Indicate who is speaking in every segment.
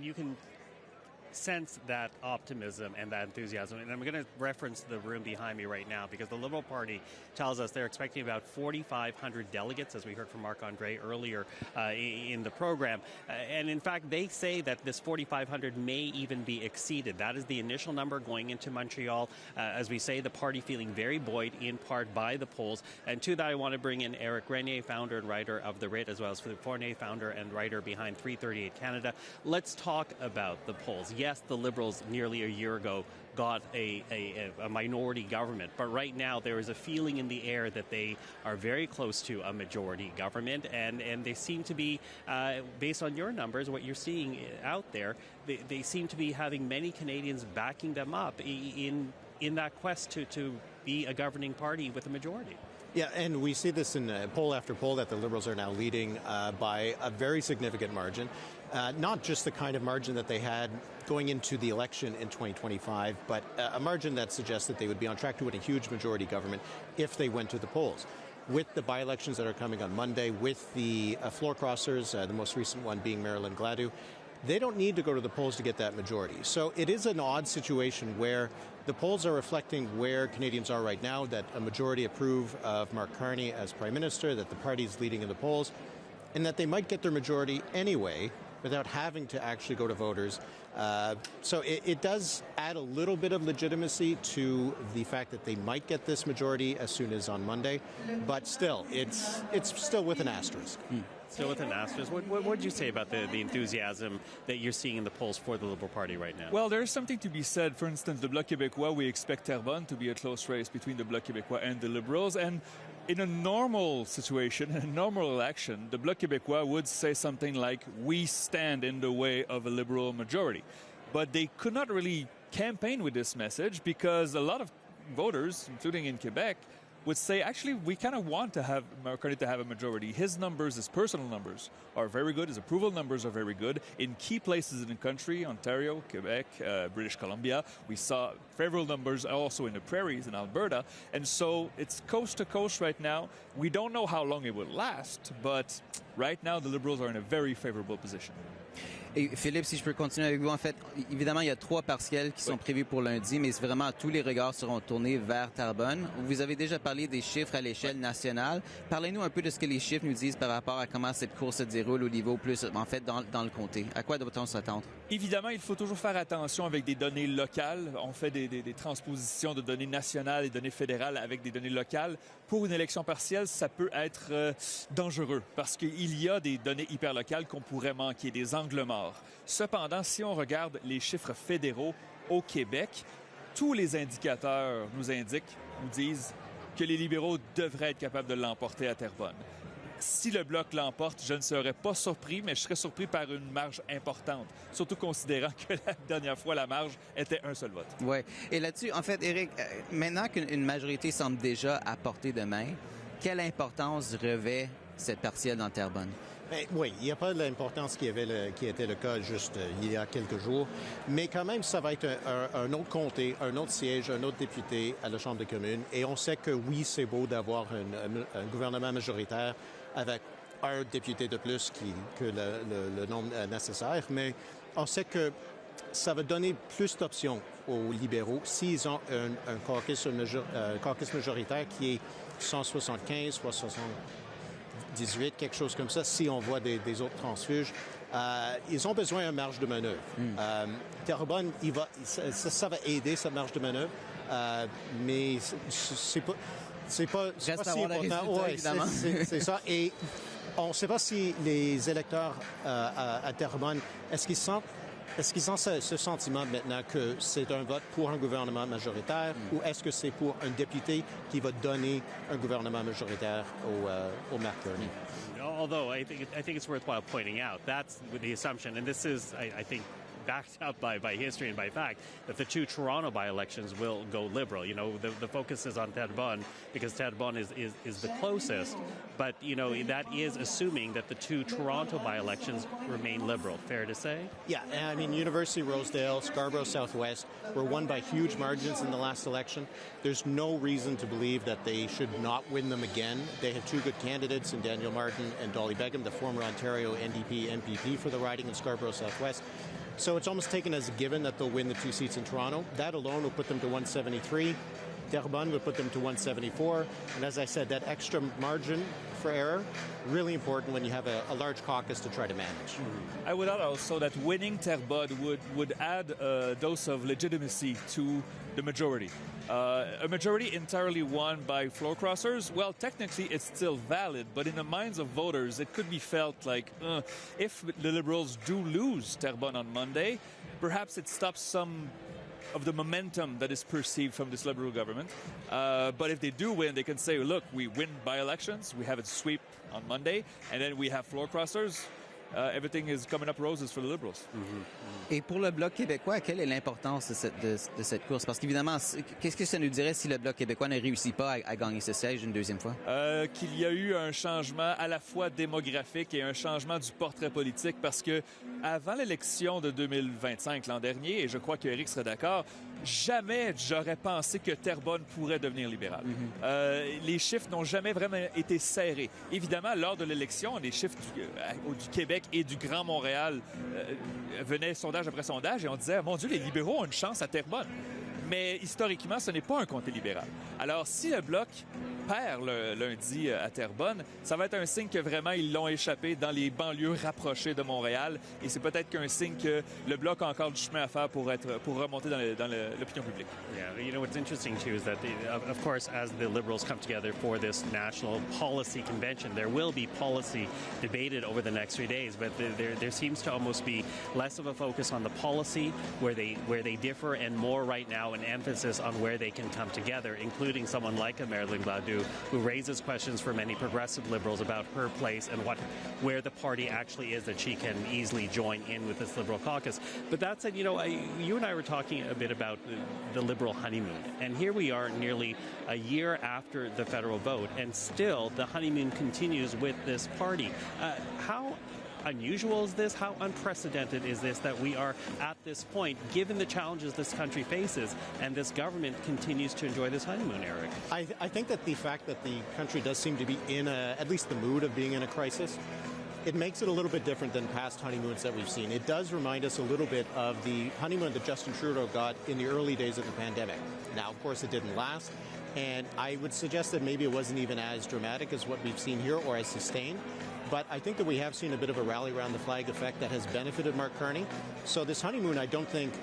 Speaker 1: You can sense that optimism and that enthusiasm. And I'm going to reference the room behind me right now because the Liberal Party tells us they're expecting about 4,500 delegates, as we heard from Marc-André earlier in the program. And in fact, they say that this 4,500 may even be exceeded. That is the initial number going into Montreal. As we say, the party feeling very buoyed in part by the polls. And to that, I want to bring in Éric Grenier, founder and writer of the Writ, as well as Philippe Fournier, founder and writer behind 338 Canada. Let's talk about the polls. Yes, the Liberals nearly a year ago got a minority government, but right now there is a feeling in the air that they are very close to a majority government, and they seem to be, based on your numbers, what you're seeing out there, they seem to be having many Canadians backing them up in that quest to be a governing party with a majority.
Speaker 2: Yeah, and we see this in poll after poll that the Liberals are now leading by a very significant margin. Not just the kind of margin that they had going into the election in 2025, but a margin that suggests that they would be on track to win a huge majority government if they went to the polls. With the by-elections that are coming on Monday, with the floor crossers, the most recent one being Marilyn Gladu, they don't need to go to the polls to get that majority. So it is an odd situation where the polls are reflecting where Canadians are right now, that a majority approve of Mark Carney as Prime Minister, that the party is leading in the polls, and that they might get their majority anyway without having to actually go to voters. So it does add a little bit of legitimacy to the fact that they might get this majority as soon as on Monday, but still, it's still with an asterisk.
Speaker 1: Still with an asterisk. What would you say about the enthusiasm that you're seeing in the polls for the Liberal Party right now?
Speaker 3: Well, there's something to be said. For instance, the Bloc Québécois, we expect Terrebonne to be a close race between the Bloc Québécois and the Liberals. And in a normal situation, in a normal election, the Bloc Québécois would say something like, we stand in the way of a Liberal majority. But they could not really campaign with this message because a lot of voters, including in Quebec, would say, actually, we kind of want to have Mark Carney to have a majority. His numbers, his personal numbers, are very good. His approval numbers are very good. In key places in the country, Ontario, Quebec, British Columbia, we saw favorable numbers also in the prairies in Alberta. And so it's coast to coast right now. We don't know how long it will last, but right now the Liberals are in a very favorable position.
Speaker 4: Et Philippe, si je peux continuer avec vous, en fait, évidemment, il y a 3 partiels qui sont prévus pour lundi, mais vraiment, tous les regards seront tournés vers Terrebonne. Vous avez déjà parlé des chiffres à l'échelle nationale. Parlez-nous un peu de ce que les chiffres nous disent par rapport à comment cette course se déroule au niveau plus, en fait, dans le comté. À quoi doit-on s'attendre?
Speaker 3: Évidemment, il faut toujours faire attention avec des données locales. On fait des transpositions de données nationales et données fédérales avec des données locales. Pour une élection partielle, ça peut être dangereux parce qu'il y a des données hyper locales qu'on pourrait manquer, des angles morts. Cependant, si on regarde les chiffres fédéraux au Québec, tous les indicateurs nous disent que les libéraux devraient être capables de l'emporter à Terrebonne. Si le Bloc l'emporte, je ne serais pas surpris, mais je serais surpris par une marge importante, surtout considérant que la dernière fois, la marge était un seul vote.
Speaker 4: Oui. Et là-dessus, en fait, Éric, maintenant qu'une majorité semble déjà à portée de main, quelle importance revêt cette partielle dans Terrebonne?
Speaker 2: Ben, oui, il n'y a pas l'importance qui était le cas juste il y a quelques jours, mais quand même, ça va être un autre comté, un autre siège, un autre député à la Chambre des communes. Et on sait que oui, c'est beau d'avoir un gouvernement majoritaire avec un député de plus que le nombre nécessaire, mais on sait que ça va donner plus d'options aux libéraux s'ils ont un caucus majoritaire qui est 175, soit 18, quelque chose comme ça, si on voit des autres transfuges. Ils ont besoin d'une marge de manœuvre. Terrebonne, ça va aider cette marge de manœuvre, mais c'est pas si important.
Speaker 4: Ouais,
Speaker 2: c'est ça. Et on ne sait pas si les électeurs à Terrebonne, est-ce qu'ils ont ce sentiment maintenant que c'est un vote pour un gouvernement majoritaire ou est-ce que c'est pour un député qui va donner un gouvernement majoritaire au Mark Carney?
Speaker 1: Although I think it's worthwhile pointing out that's the assumption, and this is, I think, backed up by history and by fact that the two Toronto by-elections will go Liberal. You know, the focus is on Terrebonne because Terrebonne is the closest, but, you know, that is assuming that the two Toronto by-elections remain Liberal. Fair to say?
Speaker 2: Yeah, I mean, University Rosedale, Scarborough Southwest were won by huge margins in the last election. There's no reason to believe that they should not win them again. They have two good candidates in Daniel Martin and Dolly Begum, the former Ontario NDP MPP for the riding in Scarborough Southwest. So it's almost taken as a given that they'll win the two seats in Toronto. That alone will put them to 173. Terrebonne would put them to 174. And as I said, that extra margin for error, really important when you have a large caucus to try to manage.
Speaker 3: I would add also that winning Terrebonne would add a dose of legitimacy to the majority. A majority entirely won by floor crossers, well, technically it's still valid, but in the minds of voters, it could be felt like if the Liberals do lose Terrebonne on Monday, perhaps it stops some of the momentum that is perceived from this Liberal government. But if they do win, they can say, look, we win by-elections, we have a sweep on Monday, and then we have floor crossers. Everything is coming up roses for the Liberals.
Speaker 4: Et pour le Bloc québécois, quelle est l'importance de cette course? Parce qu'évidemment, qu'est-ce que ça nous dirait si le Bloc québécois ne réussit pas à gagner ce siège une deuxième fois?
Speaker 3: Qu'il y a eu un changement à la fois démographique et un changement du portrait politique, parce que avant l'élection de 2025 l'an dernier, et je crois qu'Éric serait d'accord, jamais j'aurais pensé que Terrebonne pourrait devenir libéral. Les chiffres n'ont jamais vraiment été serrés. Évidemment, lors de l'élection, les chiffres du Québec et du Grand Montréal venaient sondage après sondage et on disait, mon Dieu, les libéraux ont une chance à Terrebonne. Mais historiquement, ce n'est pas un comté libéral. Alors, si le Bloc perd le lundi à Terrebonne, ça va être un signe que vraiment ils l'ont échappé dans les banlieues rapprochées de Montréal. Et c'est peut-être qu'un signe que le Bloc a encore du chemin à faire pour remonter dans l'opinion publique.
Speaker 1: Yeah, you know, what's interesting too is that, of course, as the Liberals come together for this national policy convention, there will be policy debated over the next 3 days. But there seems to almost be less of a focus on the policy where they differ, and more right now an emphasis on where they can come together, including someone like a Marilyn Gladu, who raises questions for many progressive Liberals about her place and where the party actually is that she can easily join in with this Liberal caucus. But that said, you know, you and I were talking a bit about the Liberal honeymoon, and here we are nearly a year after the federal vote, and still the honeymoon continues with this party. How unusual is this? How unprecedented is this that we are at this point, given the challenges this country faces, and this government continues to enjoy this honeymoon, Eric?
Speaker 2: I think that the fact that the country does seem to be in at least the mood of being in a crisis, it makes it a little bit different than past honeymoons that we've seen. It does remind us a little bit of the honeymoon that Justin Trudeau got in the early days of the pandemic. Now, of course, it didn't last, and I would suggest that maybe it wasn't even as dramatic as what we've seen here or as sustained. But I think that we have seen a bit of a rally around the flag effect that has benefited Mark Carney. So this honeymoon, I don't think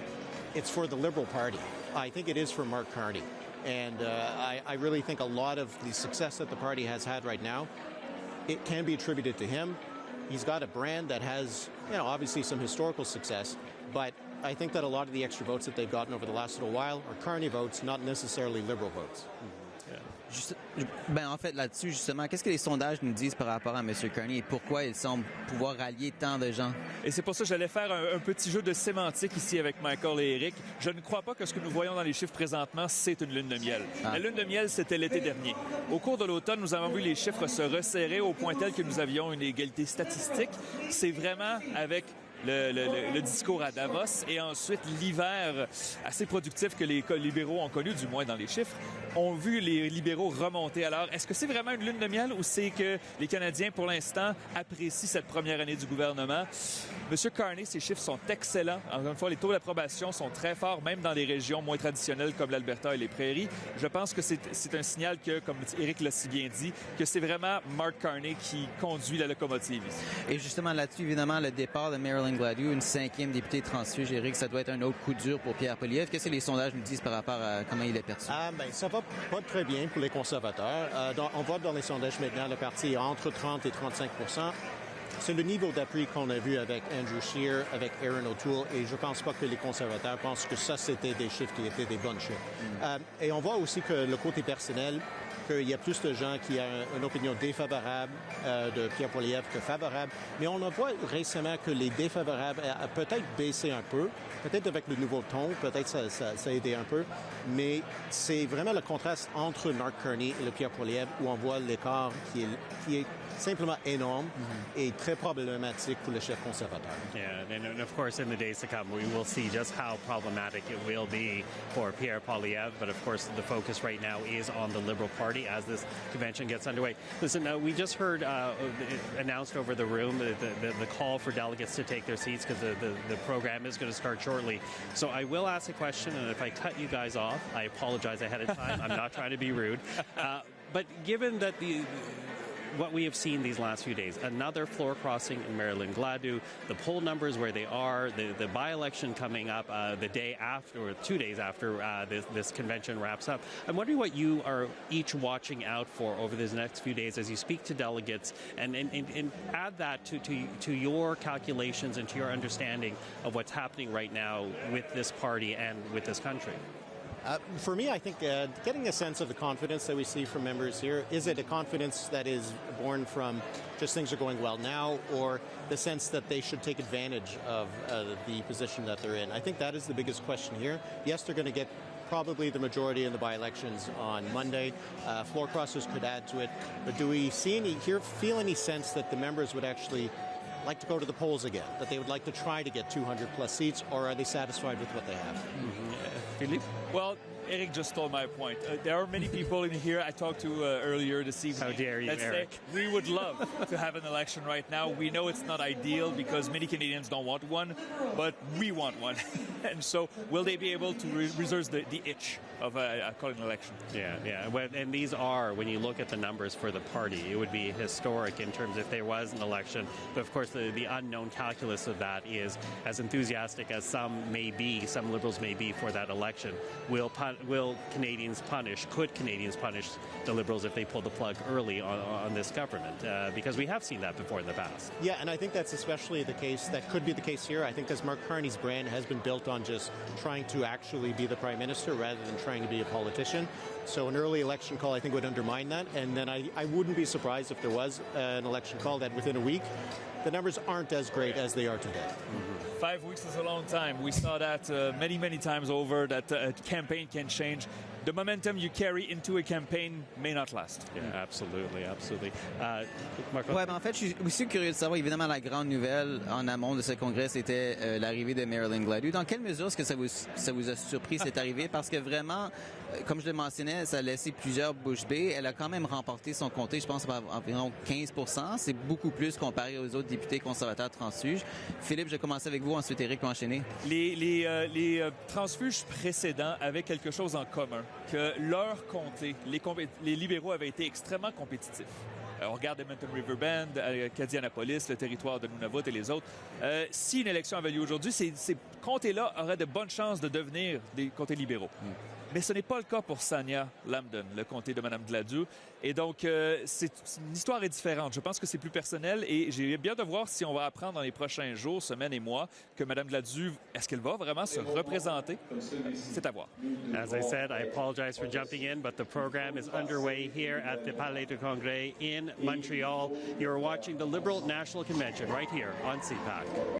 Speaker 2: it's for the Liberal Party. I think it is for Mark Carney. And I really think a lot of the success that the party has had right now, it can be attributed to him. He's got a brand that has, you know, obviously some historical success, but I think that a lot of the extra votes that they've gotten over the last little while are Carney votes, not necessarily Liberal votes.
Speaker 4: En fait, là-dessus, justement, qu'est-ce que les sondages nous disent par rapport à M. Carney et pourquoi il semble pouvoir rallier tant de gens?
Speaker 3: Et c'est pour ça que j'allais faire un petit jeu de sémantique ici avec Michael et Éric. Je ne crois pas que ce que nous voyons dans les chiffres présentement, c'est une lune de miel. La lune de miel, c'était l'été dernier. Au cours de l'automne, nous avons vu les chiffres se resserrer au point tel que nous avions une égalité statistique. C'est vraiment avec le discours à Davos et ensuite l'hiver assez productif que les libéraux ont connu, du moins dans les chiffres, ont vu les libéraux remonter. Alors, est-ce que c'est vraiment une lune de miel ou c'est que les Canadiens, pour l'instant, apprécient cette première année du gouvernement? M. Carney, ses chiffres sont excellents. Encore une fois, les taux d'approbation sont très forts, même dans les régions moins traditionnelles comme l'Alberta et les Prairies. Je pense que c'est un signal que, comme Éric l'a si bien dit, que c'est vraiment Mark Carney qui conduit la locomotive ici.
Speaker 4: Et justement, là-dessus, évidemment, le départ de Marilyn Gladu, une 5e députée transfuge, Éric, ça doit être un autre coup dur pour Pierre Poilievre. Qu'est-ce que les sondages nous disent par rapport à comment il est perçu?
Speaker 2: Ça va pas très bien pour les conservateurs. On voit dans les sondages maintenant, le parti est entre 30 et 35 %. c'est le niveau d'appui qu'on a vu avec Andrew Scheer, avec Aaron O'Toole, et je ne pense pas que les conservateurs pensent que ça, c'était des chiffres qui étaient des bons chiffres. Et on voit aussi que le côté personnel, qu'il y a plus de gens qui ont une opinion défavorable de Pierre Poilievre que favorable. Mais on en voit récemment que les défavorables a peut-être baissé un peu, peut-être avec le nouveau ton, peut-être ça a aidé un peu. Mais c'est vraiment le contraste entre Mark Carney et le Pierre Poilievre où on voit l'écart qui est simplement énorme et très problématique pour le chef conservateur.
Speaker 1: Yeah, and of course, in the days to come, we will see just how problematic it will be for Pierre Poilievre. But of course, the focus right now is on the Liberal Party as this convention gets underway. Listen, we just heard announced over the room the call for delegates to take their seats because the program is going to start shortly. So I will ask a question, and if I cut you guys off, I apologize ahead of time. I'm not trying to be rude. But given that what we have seen these last few days, another floor crossing in Maryland-Gladue, the poll numbers where they are, the by-election coming up the day after, or 2 days after this convention wraps up. I'm wondering what you are each watching out for over these next few days as you speak to delegates and add that to your calculations and to your understanding of what's happening right now with this party and with this country.
Speaker 2: For me, I think getting a sense of the confidence that we see from members here, is it a confidence that is born from just things are going well now, or the sense that they should take advantage of the position that they're in? I think that is the biggest question here. Yes, they're going to get probably the majority in the by-elections on Monday. Floor crossers could add to it. But do we feel any sense that the members would actually like to go to the polls again, that they would like to try to get 200 plus seats, or are they satisfied with what they have?
Speaker 1: Philippe?
Speaker 3: Well, Eric just stole my point. There are many people in here I talked to earlier this evening.
Speaker 1: How dare you, Eric?
Speaker 3: We would love to have an election right now. We know it's not ideal because many Canadians don't want one, but we want one. And so will they be able to reserve the itch of calling an election?
Speaker 1: Yeah. Well, and these are, when you look at the numbers for the party, it would be historic in terms if there was an election. But of course, the unknown calculus of that is, as enthusiastic as some Liberals may be for that election, could Canadians punish the Liberals if they pull the plug early on this government? Because we have seen that before in the past.
Speaker 2: Yeah, and I think that's especially the case. That could be the case here. I think because Mark Carney's brand has been built on just trying to actually be the Prime Minister rather than trying to be a politician. So an early election call, I think, would undermine that. And then I wouldn't be surprised if there was an election call that within a week, the numbers aren't as great as they are today.
Speaker 3: 5 weeks is a long time. We saw that many, many times over, that a campaign can change. The momentum you carry into a campaign may not last.
Speaker 1: Yeah, absolutely. Marc?
Speaker 4: Ouais, ben en fait, je suis aussi curieux de savoir, évidemment, la grande nouvelle en amont de ce congrès, c'était l'arrivée de Maryland-Gladue. Dans quelle mesure est-ce que ça vous a surpris, cette arrivée? Parce que vraiment, comme je le mentionnais, ça a laissé plusieurs bouches bées. Elle a quand même remporté son comté, je pense, par environ 15%. C'est beaucoup plus comparé aux autres députés conservateurs transfuges. Philippe, je vais commencer avec vous, ensuite Éric peut enchaîner.
Speaker 3: Les transfuges précédents avaient quelque chose en commun, que leur comté, les libéraux avaient été extrêmement compétitifs. On regarde Edmonton Riverbend, Acadie-Annapolis, le territoire de Nunavut et les autres. Si une élection avait lieu aujourd'hui, ces comtés-là auraient de bonnes chances de devenir des comtés libéraux. Mais ce n'est pas le cas pour Sarnia Lambton, le comté de Mme Gladue. Et donc, c'est une histoire est différente. Je pense que c'est plus personnel et j'ai bien de voir si on va apprendre dans les prochains jours, semaines et mois que Mme Gladue, est-ce qu'elle va vraiment se représenter? C'est à voir.
Speaker 1: As I said, I apologize for jumping in, but the program is underway here at the Palais du Congrès in Montreal. You're watching the Liberal National Convention right here on CPAC.